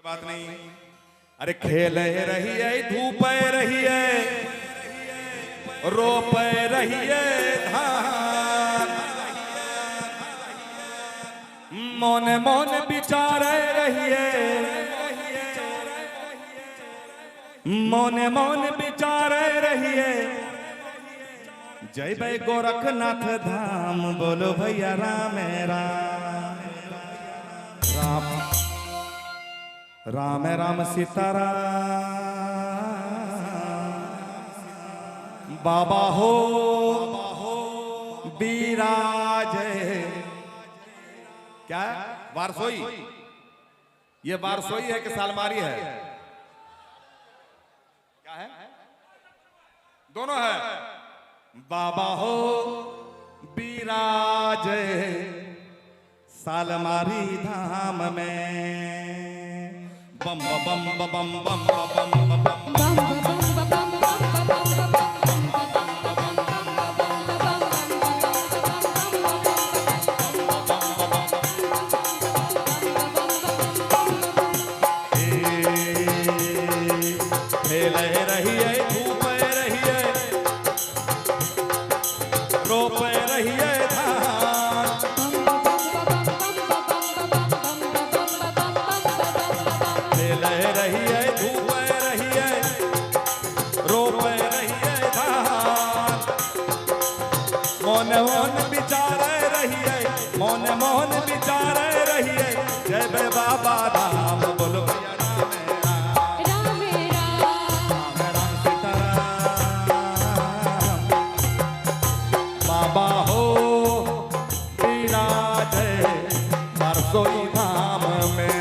बात नहीं। अरे खेल रही है, धूप रही है, रोप रही है धान, मौन मौन विचार रही है, मौन मौन विचार रही है। जय भाई गोरखनाथ धाम, बोलो भैया राम राम राम राम राम सीताराम। बाबा हो विराज, क्या वारसोई, ये वारसोई है कि सालमारी है? क्या है? दोनों है। बाबा हो विराज सालमारी धाम में, बम बम बम बम बम बम बम रही है, धूप रही है, रोप रही है धान, खेल रही है, धूप रही है, रोप रही है धान, मौन मौन विचार रही है, मौन मौन विचार रही है। जय भै बाबा धाम, बोलो भैया राम राम सीताराम। बाबा हो विराज वारसोई धाम में,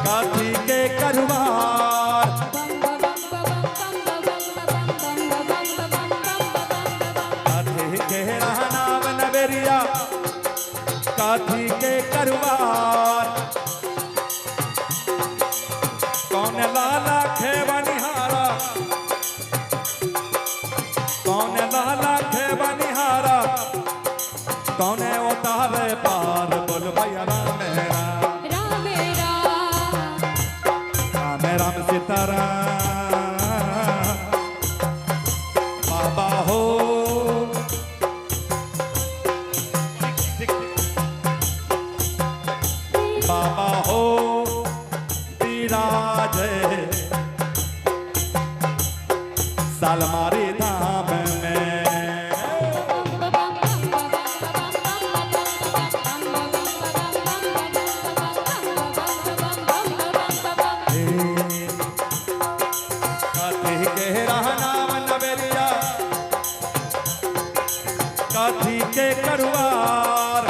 काठी के करवार, काठी के नाम नवेरिया, काठी के करवार, कौन लाला खेवनिहारा, कौन लाला खेवनिहारा, कौन उतारे पार, बोल भैया राम राम सीताराम। बाबा हो बाबा हो विराज सालमारी धाम में, काठी के करवार,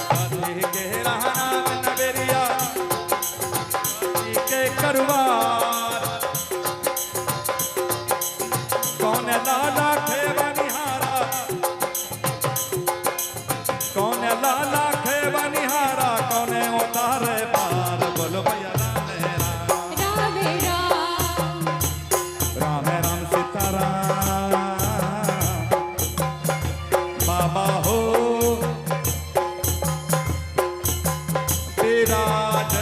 काठी के नाम नवेरिया, काठी के करवार, कौन लाला खेवनिहारा, कौन लाला खेवनिहारा, कौन उतारे पार, बोलो भैया राम राम सीताराम। बाबा हो विराज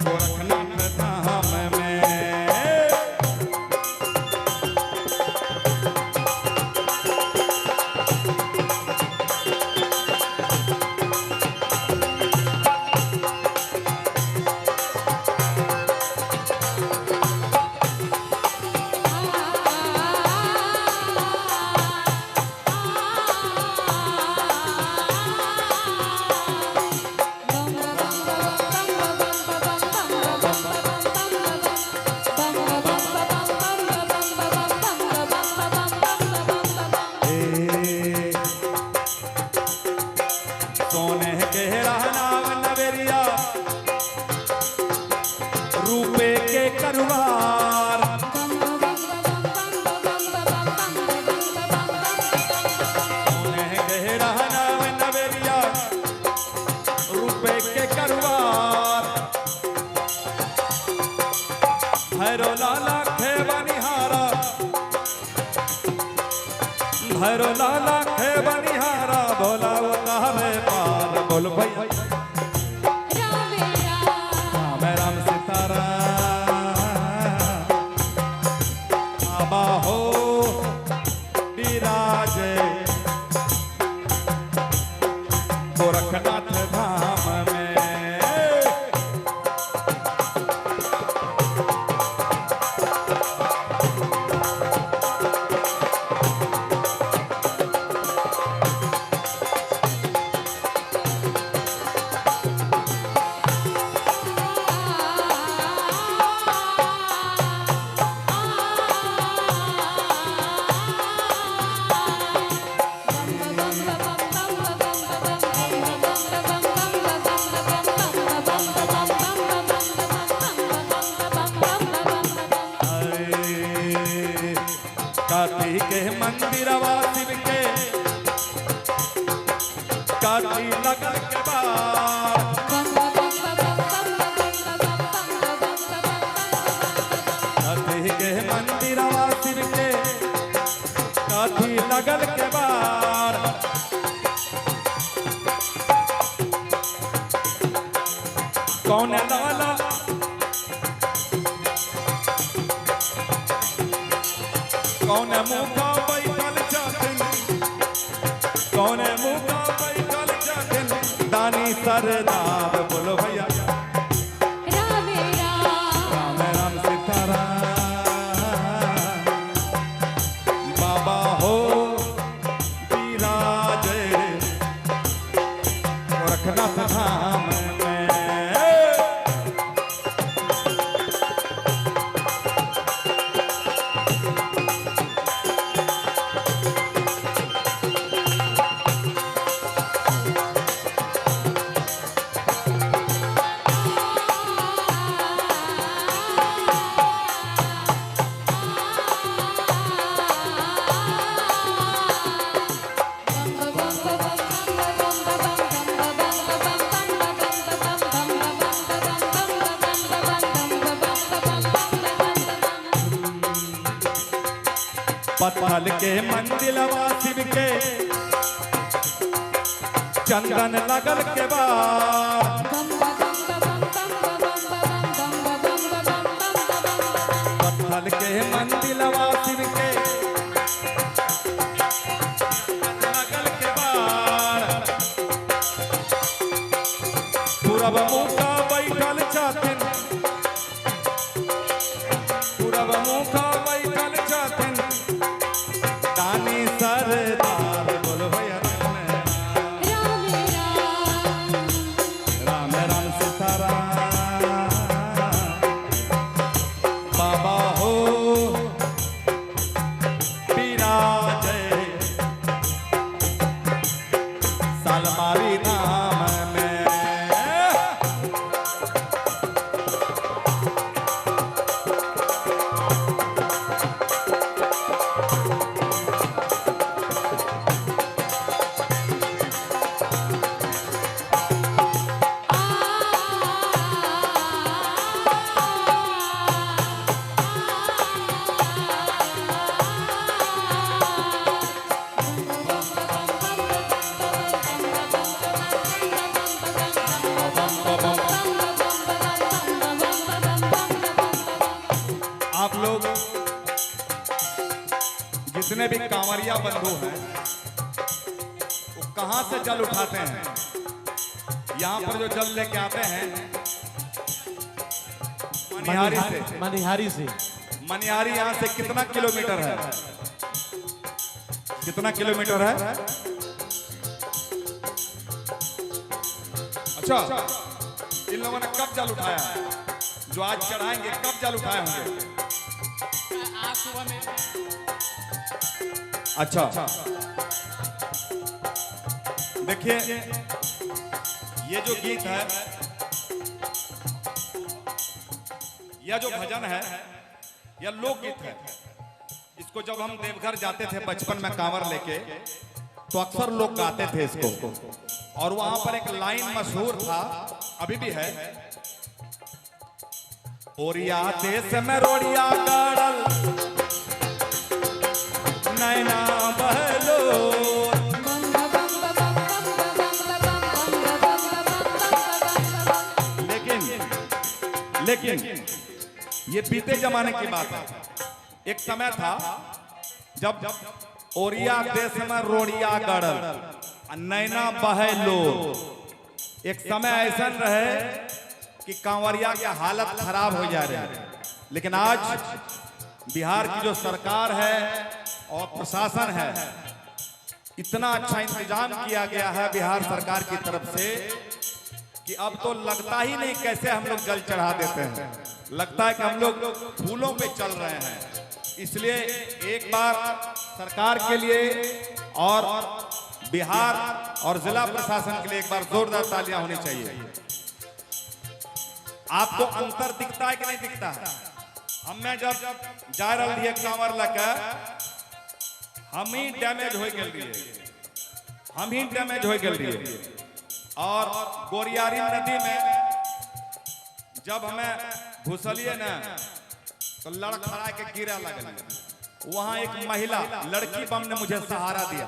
गोरखनाथ भैरो लाला खे बनिहारा भोला उतारे पार। बोल भैया राम राम सीताराम। बाबा हो विराजे गोरखनाथ धाम में। काशी के मंदिरवा शिव के काशी लगन के बाद। काशी के मंदिरवा शिव के काशी लगन के बाद। कौन लाला कौन मुखा बैठल छथिन, कौन मुखा बैठल छथिन दानी सरदार। बोलो भैया राम राम सीताराम। बाबा हो विराजे गोरखनाथ धाम में। पत्थल के मंदिलवा शिव के चंदन लगल के बाद। पत्थल के मंदिलवा शिव के लगल के बाद। पूरब मुखा बैठल छथिन, पूरब मुखा बैठल छथिन दानी सरदार। बोलो भैया राम राम सीताराम। बाबा हो विराजे सालमारी धाम में। आप लोग जितने भी कांवरिया बंधु हैं वो कहां से जल उठाते हैं? यहाँ पर जो जल लेके आते हैं मनिहारी से। मनिहारी से। मनिहारी यहाँ से कितना किलोमीटर है? कितना किलोमीटर है? अच्छा, इन लोगों ने कब जल उठाया है? जो आज चढ़ाएंगे कब जल उठाए होंगे? आज सुबह में। अच्छा, देखिए ये जो गीत है, यह जो भजन है, यह लोकगीत है। इसको जब हम देवघर जाते थे बचपन में कांवर लेके, तो अक्सर लोग गाते थे इसको। और वहां पर एक लाइन मशहूर था, अभी भी है, ओरिया देश में रोड़िया गड़ल नैना बहलो। लेकिन ये बीते जमाने की बात है। एक समय था जब ओरिया देश में रोड़िया गड़ल नैना बहलो। एक समय ऐसा रहे कि कांवरिया की हालत खराब हो जा रही है। लेकिन आज बिहार की जो सरकार है और प्रशासन है, इतना अच्छा इंतजाम किया गया है बिहार सरकार की तरफ से कि अब तो लगता ही नहीं कैसे हम लोग जल चढ़ा देते हैं, लगता है कि हम लोग फूलों पे चल रहे हैं। इसलिए एक बार सरकार के लिए और बिहार और जिला प्रशासन के लिए एक बार जोरदार तालियां होनी चाहिए। आपको अंतर दिखता है कि नहीं दिखता है? हमें जब जा रही है कांवर लगा, हम ही डैमेज हो गए और गोरियारी नदी में जब हमें घुसलिए ना तो लड़खड़ा के गिरा लगल। वहां एक महिला लड़की बम ने मुझे सहारा दिया।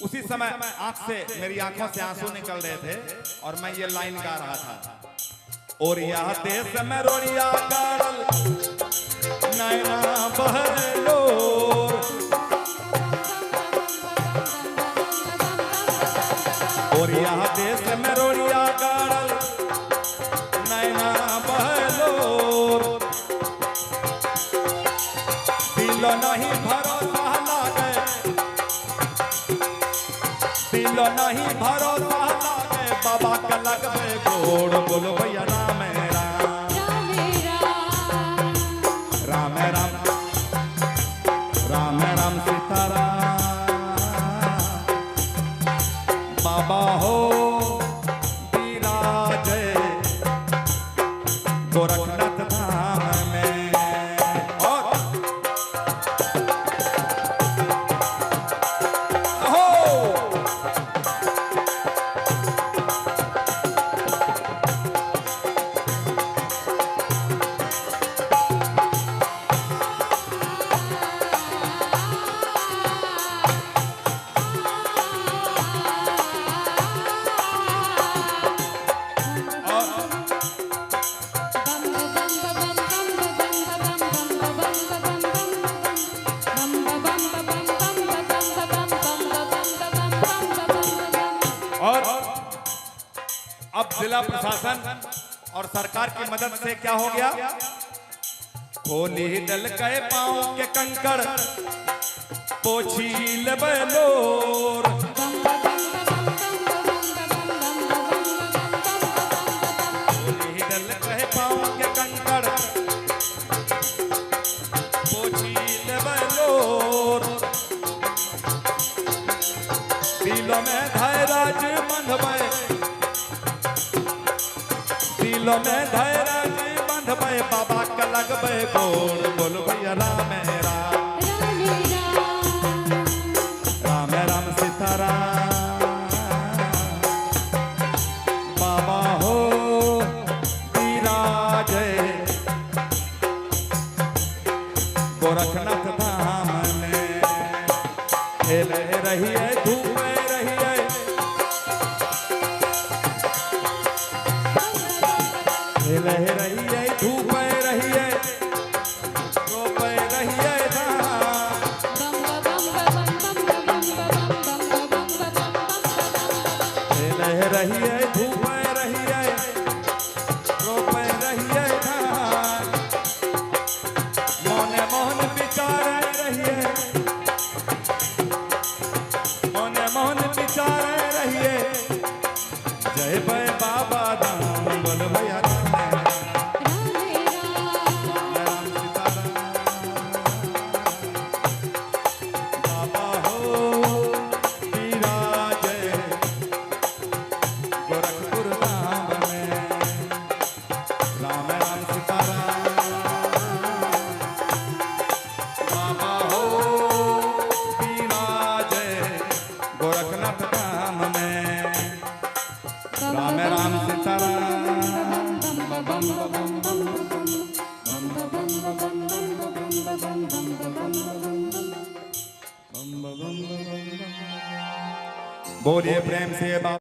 उसी समय मेरी आंखों से आंसू निकल रहे थे और मैं ये लाइन गा रहा था। और यह देश में रोड़िया गड़ल नैना बहलो। और यह देश में रोड़िया गड़ल नैना बहलो। दिलो नहीं भरोसा लागे, दिलो नहीं भरोसा लागे, बाबा का लगबे गोड़। बोलो भैया राम राम राम राम राम राम सीताराम। बाबा हो विराजे गोरखनाथ धाम में। और अब जिला प्रशासन और सरकार की मदद से क्या हो गया? खोली डल के पांव के कंकड़ पोछी लेबलोर। खोली डल के पांव के कंकड़ पोछी लेबलोर। दिलों में धैराज बंधवे, दिलों में धैर्य बंधबे, बाबा का लगबे गोड़। बोल भैया राम राम राम सीताराम। बाबा हो विराजे गोरखनाथ धाम में। खेले रहिए धूपे रहिए, खेले रहिए धूपे रहिए, रोपे रहिए धान। खेले रहिए धूपे रहिए, रोपे रहिए धान। मोने मोहन विचारे रहिए, मोने मोहन विचारे रहिए। जय भय बाबा धाम। बोल भैया बोलिए प्रेम से बाबा